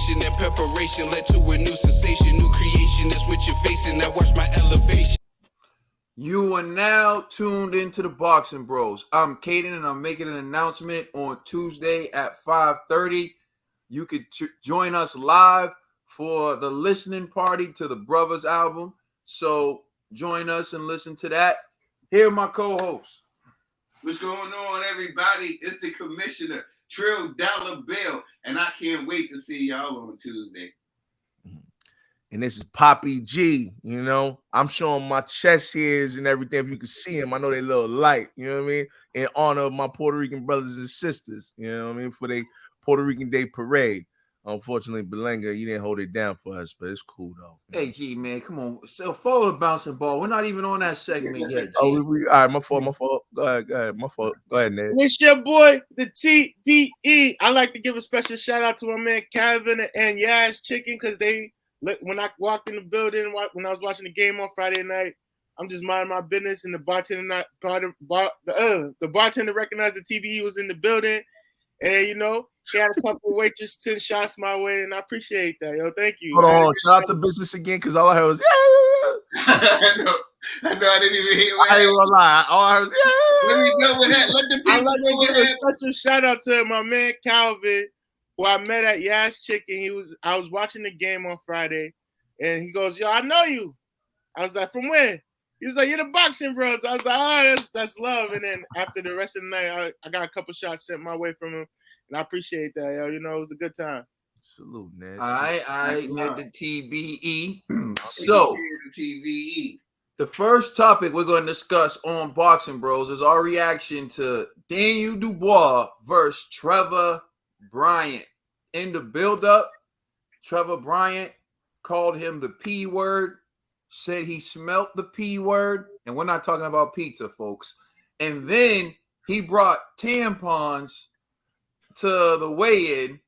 Preparation and preparation led to a new sensation, new creation. That's what you're facing. Now watch my elevation. You are now tuned into the Boxing Bros. I'm Caden, and I'm making an announcement on Tuesday at 5:30. You could join us live for the listening party to the Brothers album. So join us and listen to that. Here are my co-hosts. What's going on, everybody? It's the Commissioner, Trill Dollar Bill, and I can't wait to see y'all on Tuesday. And this is Poppy G, you know. I'm showing my chest hairs and everything. If you can see them, I know they a little light, you know what I mean? In honor of my Puerto Rican brothers and sisters, you know what I mean? For their Puerto Rican Day parade. Unfortunately, Belenga, you didn't hold it down for us, but it's cool, though. Hey, G, man, come on. So follow the bouncing ball. We're not even on that segment yet, G. Oh, all right, my fault. Go ahead, my fault. Go ahead, Ned. It's your boy, the TBE. I like to give a special shout out to my man Calvin and Yaz Chicken, because when I walked in the building, when I was watching the game on Friday night, I'm just minding my business, and the bartender recognized the TBE was in the building, and you know, he had a couple of waitress 10 shots my way, and I appreciate that, yo. Thank you. Hold on, shout out to business again, because all I heard was I know I didn't even hear what I ain't gonna lie. All I heard was Let me know what happened. Let the people I'd like know to what give a happened. special shout out to my man Calvin, who I met at Yaz Chicken. I was watching the game on Friday, and he goes, "Yo, I know you." I was like, "From where?" He was like, "You're the Boxing Bros." I was like, "Oh, that's love." And then after the rest of the night, I got a couple shots sent my way from him, and I appreciate that, yo. You know, it was a good time. Salute, Ned. I Ned the TBE. So, The TVE. the first topic we're going to discuss on Boxing Bros is our reaction to Daniel Dubois versus Trevor Bryan. In the build-up, Trevor Bryan called him the P word, said he smelt the P word, and we're not talking about pizza, folks. And then he brought tampons to the weigh-in,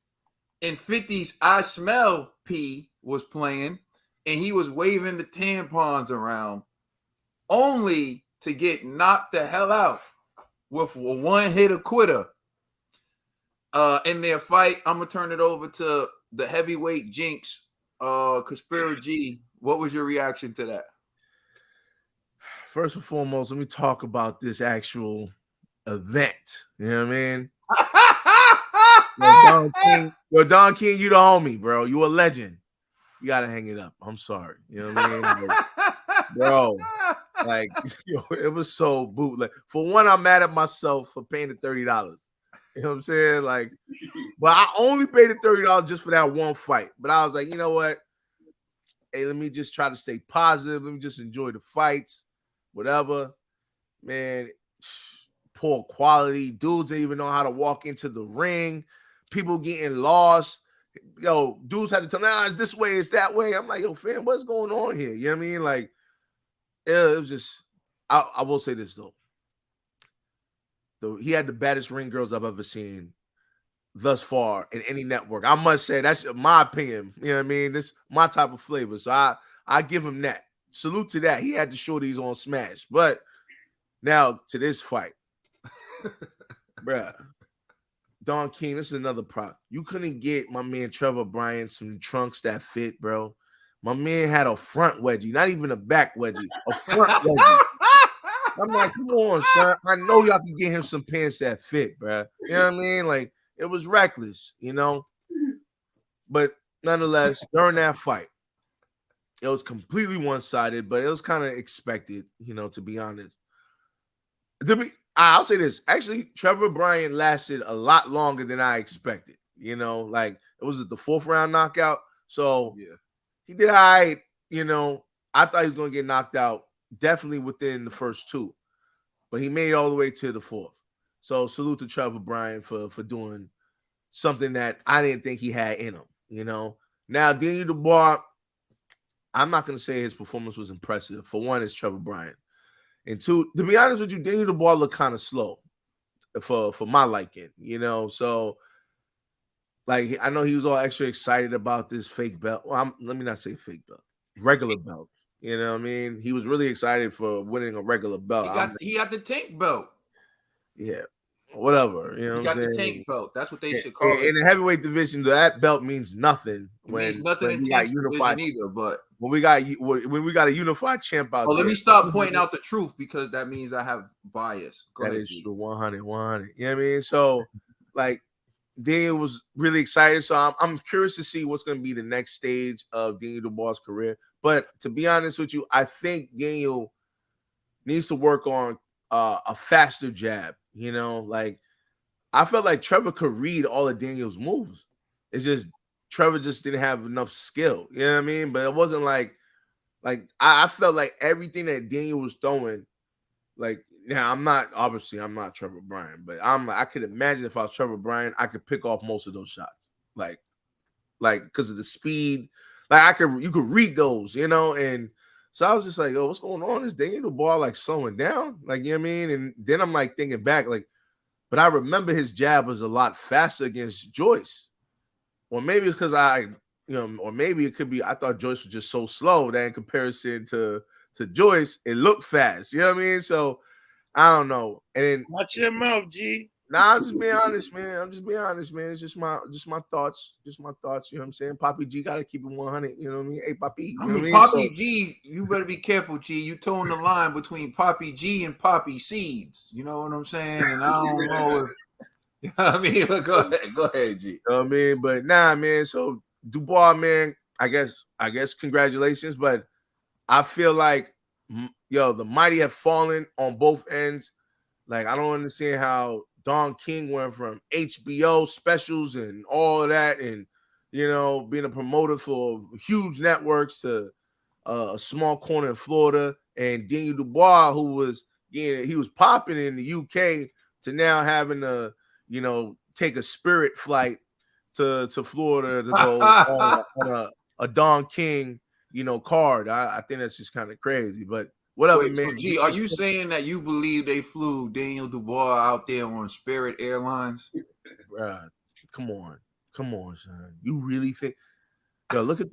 and 50's I Smell P was playing, and he was waving the tampons around, only to get knocked the hell out with a one-hitter quitter. In their fight, I'm going to turn it over to the heavyweight jinx, Conspira G. What was your reaction to that? First and foremost, let me talk about this actual event. You know what I mean? Don King, you the homie, bro. You a legend. You gotta hang it up. I'm sorry. You know what I mean? Bro, like, yo, it was so bootleg. For one, I'm mad at myself for paying the $30. You know what I'm saying? Like, but I only paid the $30 just for that one fight. But I was like, you know what? Hey, let me just try to stay positive. Let me just enjoy the fights, whatever. Man, poor quality. Dudes didn't even know how to walk into the ring. People getting lost. Yo, dudes had to tell, nah, it's this way, it's that way. I'm like, yo, fam, what's going on here? You know what I mean? Like, it was just, I will say this, though. He had the baddest ring girls I've ever seen thus far in any network. I must say, that's my opinion. You know what I mean? This is my type of flavor. So I give him that. Salute to that. He had the shorties on Smash. But now to this fight. Bruh. Don King, this is another prop. You couldn't get my man Trevor Bryan some trunks that fit, bro. My man had a front wedgie, not even a back wedgie, a front wedgie. I'm like, come on, son. I know y'all can get him some pants that fit, bro. You know what I mean? Like, it was reckless, you know? But nonetheless, during that fight, it was completely one-sided, but it was kind of expected, you know, to be honest. I'll say this. Actually, Trevor Bryan lasted a lot longer than I expected. You know, like, it was the 4th round knockout. So, yeah, he did all right. You know, I thought he was going to get knocked out definitely within the first 2. But he made it all the way to the 4th. So, salute to Trevor Bryan for doing something that I didn't think he had in him, you know. Now, Daniel Dubois, I'm not going to say his performance was impressive. For one, it's Trevor Bryan. And 2, to be honest with you, Daniel Dubois looked kind of slow for my liking, you know. So, like, I know he was all extra excited about this fake belt. Well, let me not say fake belt, regular belt. You know what I mean? He was really excited for winning a regular belt. He got the tank belt. Yeah. whatever. You know He what got I'm the saying? tank belt. That's what they should call In it. the heavyweight division, that belt means nothing It means nothing in we got Tank's unified. division either. But When we got a unified champ out let there. me stop pointing out the truth because that means I have bias. Go That ahead, is G. true. 100. You know what I mean? So, like, Daniel was really excited. So I'm curious to see what's going to be the next stage of Daniel Dubois' career. But to be honest with you, I think Daniel needs to work on a faster jab. You know, like I felt like Trevor could read all of Daniel's moves. It's just Trevor just didn't have enough skill. You know what I mean? But it wasn't like I felt like everything that Daniel was throwing. Like now, I'm not Trevor Bryan, but I could imagine if I was Trevor Bryan, I could pick off most of those shots. Like because of the speed. Like you could read those, you know, and so I was just like, oh, what's going on? Is Daniel Dubois like slowing down? Like, you know what I mean? And then I'm like thinking back, like, but I remember his jab was a lot faster against Joyce. Or maybe it's because or maybe it could be I thought Joyce was just so slow that in comparison to Joyce, it looked fast. You know what I mean? So I don't know. And then Watch your mouth, G. nah, I'm just being honest, man. It's just my thoughts. Just my thoughts. You know what I'm saying? Poppy G gotta keep it 100. You know what I mean? Hey, Poppy. You know what I mean? Poppy G, you better be careful, G. You towing the line between Poppy G and Poppy Seeds. You know what I'm saying? And I don't know if you know what I mean. But go ahead, G. You know what I mean? But nah, man. So Dubois, man, I guess congratulations. But I feel like the mighty have fallen on both ends. Like, I don't understand how Don King went from HBO specials and all of that and, you know, being a promoter for huge networks to a small corner in Florida. And Daniel Dubois, who was, he was popping in the UK to now having to, you know, take a Spirit flight to Florida to go on a Don King, you know, card. I think that's just kind of crazy, but whatever, Wait, man. so G, are you saying that you believe they flew Daniel Dubois out there on Spirit Airlines? Come on, son. You really think? Yo, look at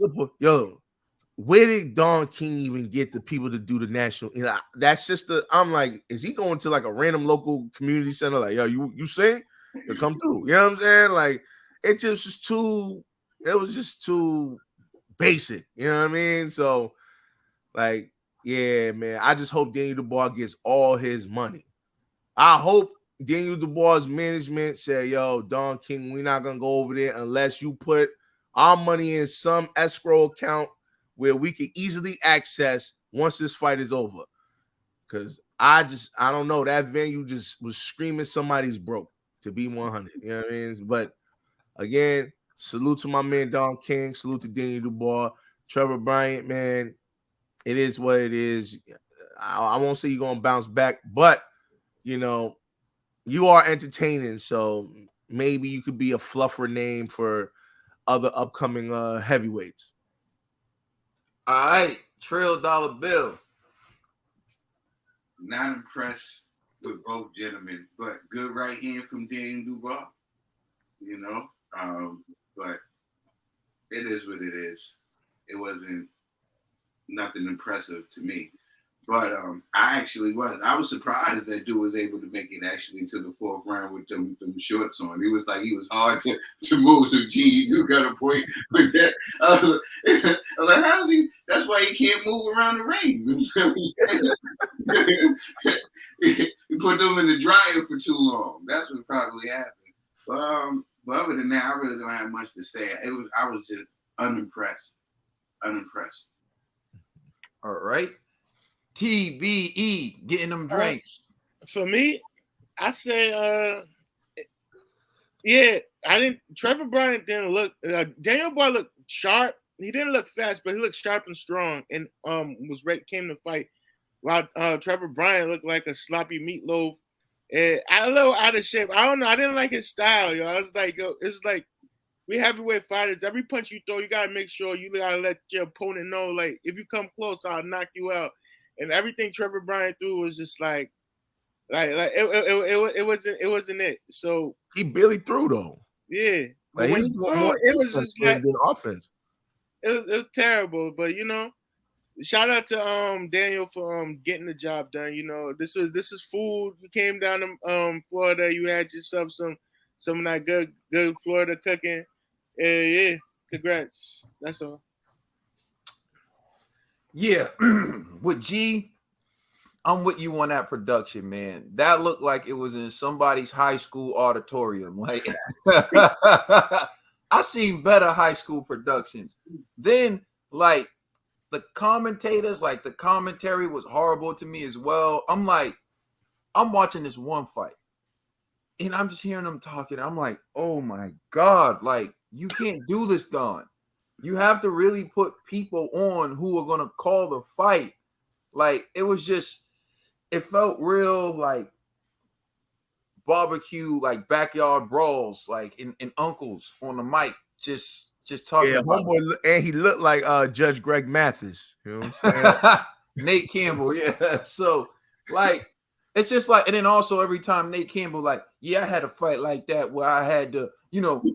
where did Don King even get the people to do the national? You know, that's just I'm like, is he going to like a random local community center? Like, yo, you sing? You come through. You know what I'm saying? Like, it was just too basic. You know what I mean? So, like, yeah, man. I just hope Daniel Dubois gets all his money. I hope Daniel Dubois' management say, yo, Don King, we're not going to go over there unless you put our money in some escrow account where we can easily access once this fight is over. Because I don't know. That venue just was screaming somebody's broke, to be 100. You know what I mean? But again, salute to my man Don King. Salute to Daniel Dubois. Trevor Bryan, man, it is what it is. I won't say you're going to bounce back, but, you know, you are entertaining. So maybe you could be a fluffer name for other upcoming heavyweights. All right, Trill Dollar Bill. Not impressed with both gentlemen, but good right hand from Daniel Dubois. You know, but it is what it is. It wasn't nothing impressive to me. But I was surprised that dude was able to make it actually to the fourth round with them shorts on. He was hard to move. So, gee, you do got a point with that. I was like, how is he? That's why he can't move around the ring. He put them in the dryer for too long. That's what probably happened. But other than that, I really don't have much to say. I was just unimpressed. All right. TBE, getting them drinks. For me, I say, yeah, Trevor Bryan didn't look. Daniel Boy looked sharp. He didn't look fast, but he looked sharp and strong, and came to fight. While Trevor Bryan looked like a sloppy meatloaf, and a little out of shape. I don't know. I didn't like his style, yo. I was like, yo, it's like we heavyweight fighters. Every punch you throw, you gotta make sure you gotta let your opponent know, like, if you come close, I'll knock you out. And everything Trevor Bryan threw was just like it wasn't it. So he barely threw though. Yeah, like, but when he threw, it was just like offense. It was terrible. But you know, shout out to Daniel for getting the job done. You know, this is food. You came down to Florida. You had yourself some of that good Florida cooking. Yeah, congrats. That's all. Yeah, with G, I'm with you on that production, man. That looked like it was in somebody's high school auditorium. Like I seen better high school productions. Then, like the commentators, like the commentary was horrible to me as well. I'm like, I'm watching this one fight, and I'm just hearing them talking. I'm like, oh my God, like you can't do this, Don. You have to really put people on who are gonna call the fight. Like it was just, it felt real like barbecue, like backyard brawls, like in uncles on the mic, just talking Yeah, about homeboy, and he looked like Judge Greg Mathis. You know what I'm saying? Nate Campbell, yeah. So like it's just like, and then also every time Nate Campbell, like, yeah, I had a fight like that where I had to,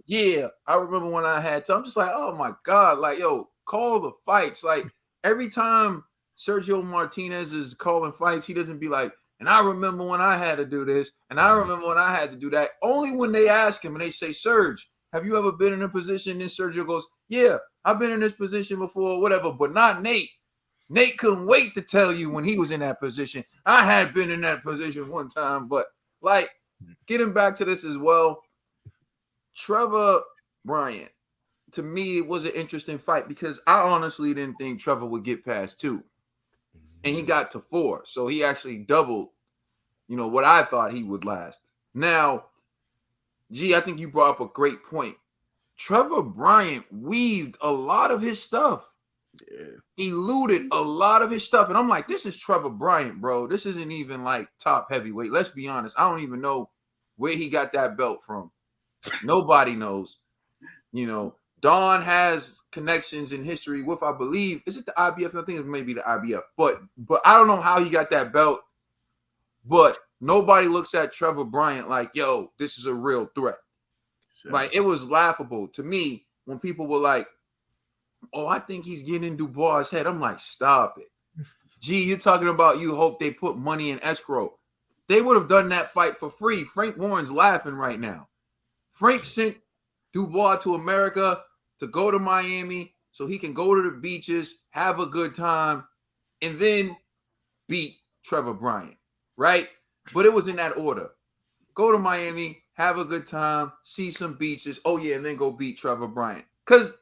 yeah, I remember when I had to. I'm just like, oh my God, like, yo, call the fights. Like every time Sergio Martinez is calling fights, he doesn't be like, and I remember when I had to do this, and I remember when I had to do that. Only when they ask him and they say, Serge, have you ever been in a position? Then Sergio goes, yeah, I've been in this position before, whatever, but not Nate. Nate couldn't wait to tell you when he was in that position. I had been in that position one time, but like getting back to this as well, Trevor Bryan, to me, it was an interesting fight because I honestly didn't think Trevor would get past 2, and he got to 4. So he actually doubled, what I thought he would last. Now, G, I think you brought up a great point. Trevor Bryan weaved a lot of his stuff. Yeah. He looted a lot of his stuff. And I'm like, this is Trevor Bryan, bro. This isn't even like top heavyweight. Let's be honest. I don't even know where he got that belt from. Nobody knows. Don has connections in history with, I believe, is it the IBF? I think it may be the IBF. But I don't know how he got that belt. But nobody looks at Trevor Bryan like, yo, this is a real threat. Sure. Like, it was laughable to me when people were like, oh, I think he's getting in Dubois' head. I'm like, stop it. Gee, you're talking about you hope they put money in escrow. They would have done that fight for free. Frank Warren's laughing right now. Frank sent Dubois to America to go to Miami so he can go to the beaches, have a good time, and then beat Trevor Bryan, right? But it was in that order. Go to Miami, have a good time, see some beaches. Oh, yeah, and then go beat Trevor Bryan. Because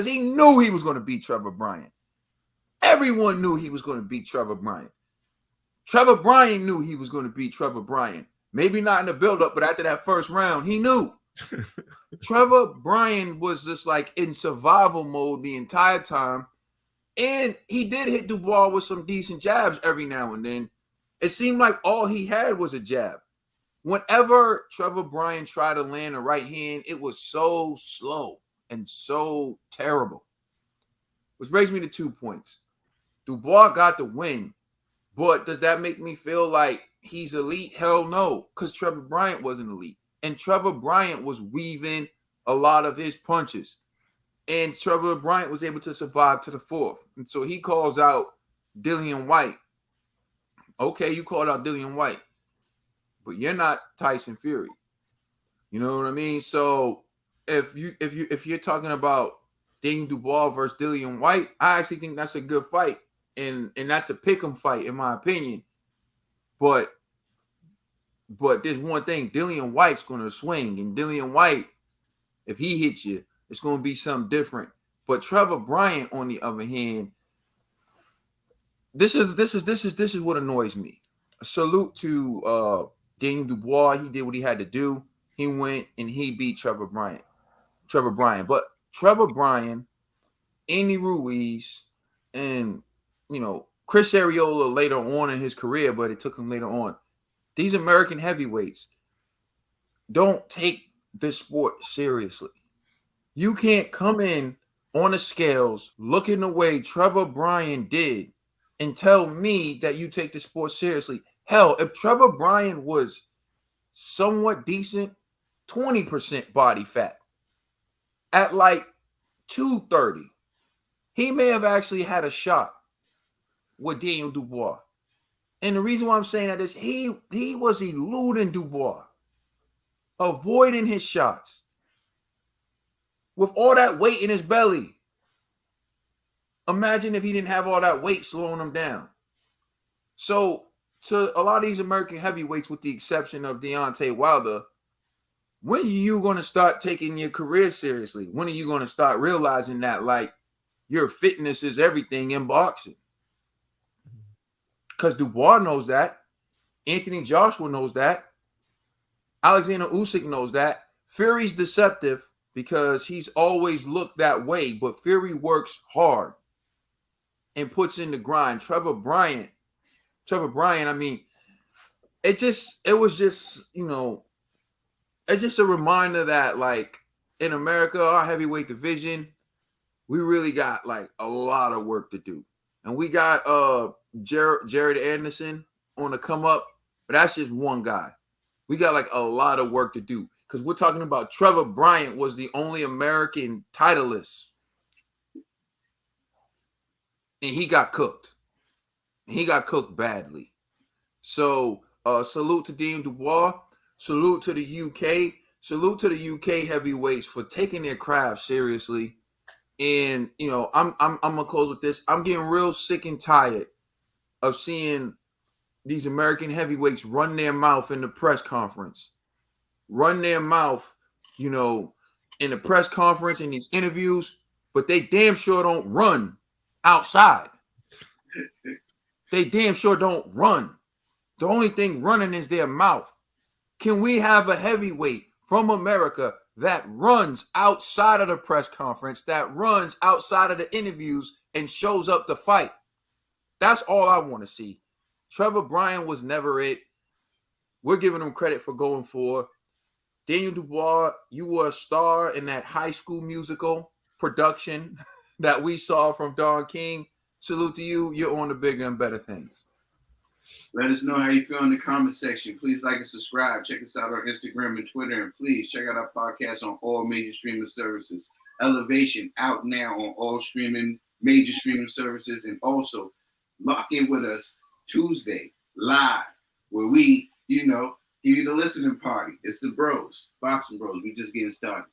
he knew he was going to beat Trevor Bryan. Everyone knew he was going to beat Trevor Bryan. Trevor Bryan knew he was going to beat Trevor Bryan. Maybe not in the build-up, but after that first round, he knew. Trevor Bryan was just like in survival mode the entire time. And he did hit Dubois with some decent jabs every now and then. It seemed like all he had was a jab. Whenever Trevor Bryan tried to land a right hand, it was so slow and so terrible. Which brings me to 2 points. Dubois got the win, but does that make me feel like he's elite? Hell no, because Trevor Bryan wasn't elite. And Trevor Bryan was weaving a lot of his punches. And Trevor Bryan was able to survive to the 4th. And so he calls out Dillian White. Okay, you called out Dillian White, but you're not Tyson Fury. You know what I mean? So if you're talking about Daniel Dubois versus Dillian White, I actually think that's a good fight. And that's a pick'em fight, in my opinion. But there's one thing, Dillian White's gonna swing, and Dillian White, if he hits you, it's gonna be something different. But Trevor Bryan, on the other hand, this is what annoys me. A salute to Daniel Dubois. He did what he had to do. He went and he beat Trevor Bryan. But Trevor Bryan, Andy Ruiz, and Chris Arreola later on in his career, but it took him later on. These American heavyweights don't take this sport seriously. You can't come in on the scales looking the way Trevor Bryan did and tell me that you take the sport seriously. Hell, if Trevor Bryan was somewhat decent, 20% body fat at like 230, he may have actually had a shot with Daniel Dubois. And the reason why I'm saying that is he was eluding Dubois, avoiding his shots with all that weight in his belly. Imagine if he didn't have all that weight slowing him down. So, to a lot of these American heavyweights, with the exception of Deontay Wilder, when are you going to start taking your career seriously? When are you going to start realizing that, like, your fitness is everything in boxing? Because Dubois knows that. Anthony Joshua knows that. Alexander Usyk knows that. Fury's deceptive because he's always looked that way, but Fury works hard and puts in the grind. Trevor Bryan, I mean, it was just, it's just a reminder that, like, in America, our heavyweight division, we really got, like, a lot of work to do. And we got Jared Anderson on the come up, but that's just one guy. We got, like, a lot of work to do because we're talking about Trevor Bryan was the only American titleist. And he got cooked. He got cooked badly. So salute to Daniel Dubois. Salute to the UK. Salute to the UK heavyweights for taking their craft seriously. And, I'm going to close with this. I'm getting real sick and tired of seeing these American heavyweights run their mouth in the press conference. Run their mouth, in the press conference, in these interviews, but they damn sure don't run outside. They damn sure don't run. The only thing running is their mouth. Can we have a heavyweight from America that runs outside of the press conference, that runs outside of the interviews and shows up to fight? That's all I want to see. Trevor Bryan was never it. We're giving him credit for going for. Daniel Dubois, you were a star in that High School Musical production that we saw from Don King. Salute to you. You're on to bigger and better things. Let us know how you feel in the comment section. Please like and subscribe. Check us out on Instagram and Twitter. And please check out our podcast on all major streaming services. Elevation out now on all major streaming services. And also lock in with us Tuesday live where we, give you the listening party. It's the bros, boxing bros. We just getting started.